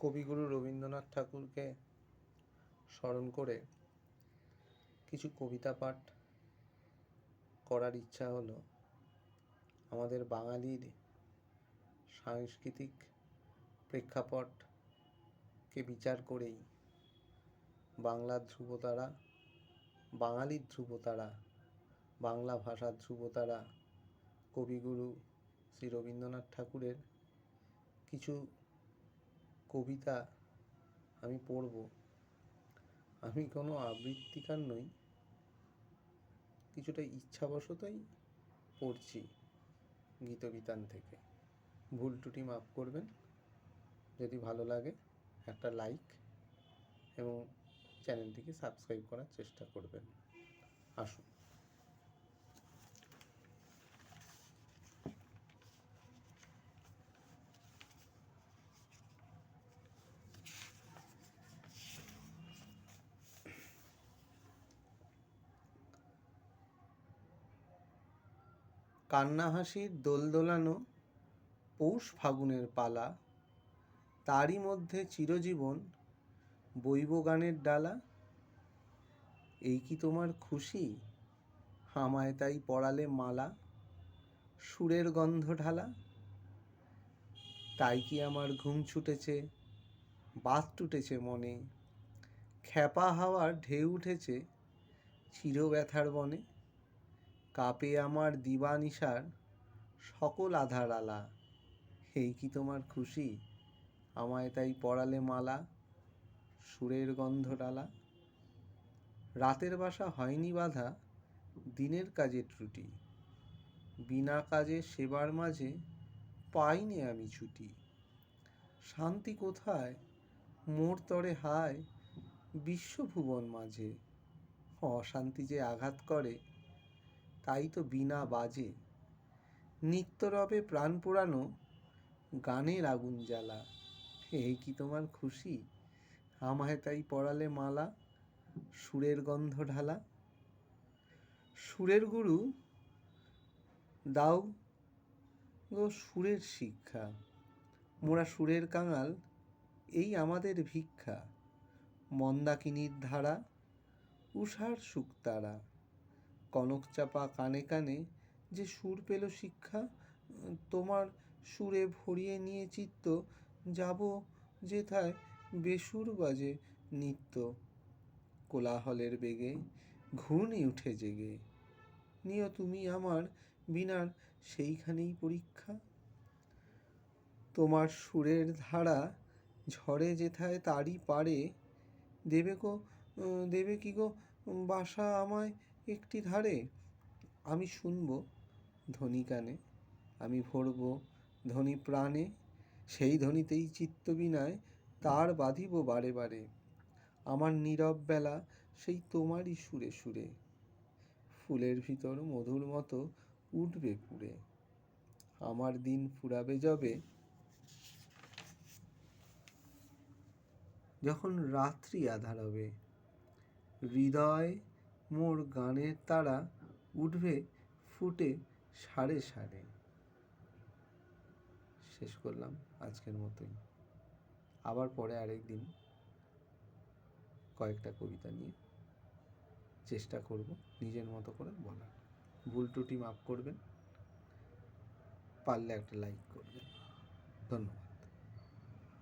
কবিগুরু রবীন্দ্রনাথ ঠাকুরকে স্মরণ করে কিছু কবিতা পাঠ করার ইচ্ছা হলো। আমাদের বাঙালির সাংস্কৃতিক প্রেক্ষাপটকে বিচার করেই বাংলার ধ্রুবতারা, বাঙালির ধ্রুবতারা, বাংলা ভাষার ধ্রুবতারা কবিগুরু শ্রী রবীন্দ্রনাথ ঠাকুরের কিছু কবিতা আমি পড়ব। আমি কোনো আবৃত্তিকার নই, কিছুটা ইচ্ছাবশতই পড়ছি গীতবিতান থেকে। ভুল ত্রুটি মাফ করবেন। যদি ভালো লাগে একটা লাইক এবং চ্যানেলটিকে সাবস্ক্রাইব করার চেষ্টা করবেন। আসুন। কান্না হাসির দোল দোলানো পৌষ ফাগুনের পালা, তারই মধ্যে চিরজীবন বইব গানের ডালা। এই কি তোমার খুশি, আমায় তাই পরালে মালা, সুরের গন্ধ ঢালা। তাই কি আমার ঘুম ছুটেছে, বাত টুটেছে মনে, খ্যাপা হাওয়ার ঢেউ উঠেছে চির ব্যথার বনে। কাপে আমার দিবানিশার সকল আধার আলা, এই কি তোমার খুশি, আমায় তাই পরালে মালা, সুরের গন্ধ ডালা। রাতের বাসা হয়নি বাঁধা দিনের কাজে ত্রুটি, বিনা কাজে সেবার মাঝে পাইনি আমি ছুটি। শান্তি কোথায় মোর তরে হায় বিশ্বভুবন মাঝে, অশান্তি যে আঘাত করে তাই তো বিনা বাজে। নিত্যরবে প্রাণ পোড়ানো গানের আগুন জ্বালা, এই কি তোমার খুশি, আমায় তাই পরালে মালা, সুরের গন্ধ ঢালা। সুরের গুরু দাও গো সুরের শিক্ষা, মোরা সুরের কাঙাল এই আমাদের ভিক্ষা। মন্দাকিনীর ধারা উষার শুকতারা, কনক চাপা কানে কানে যে সুর পেল শিক্ষা। তোমার সুরে ভরিয়ে নিয়ে চিত্ত, যাব যেথায় বেসুর বাজে নিত্য। কোলাহলের বেগে ঘূর্ণি উঠে জেগে, নিও তুমি আমার বীণার সেইখানেই পরীক্ষা। তোমার সুরের ধারা ঝরে যেথায় তারই পারে, দেবে কি গো বাসা আমায় একটি ধারে। আমি শুনব ধ্বনি কানে, আমি ভরব ধ্বনি প্রাণে, সেই ধ্বনিতেই চিত্তবীণায় তার বাঁধিব বারে বারে। আমার নীরব বেলা সেই তোমারই সুরে সুরে, ফুলের ভিতর মধুর মতো উঠবে পুরে। আমার দিন ফুরাবে যবে, যখন রাত্রি আঁধার হবে, হৃদয় মোর গানের তারা উঠবে ফুটে সারে সারে। শেষ করলাম আজকের মতোই। আবার পরে আরেকদিন কয়েকটা কবিতা নিয়ে চেষ্টা করব নিজের মতো করে বলার। ভুল ত্রুটি মাফ করবেন, পারলে একটা লাইক করবেন। ধন্যবাদ।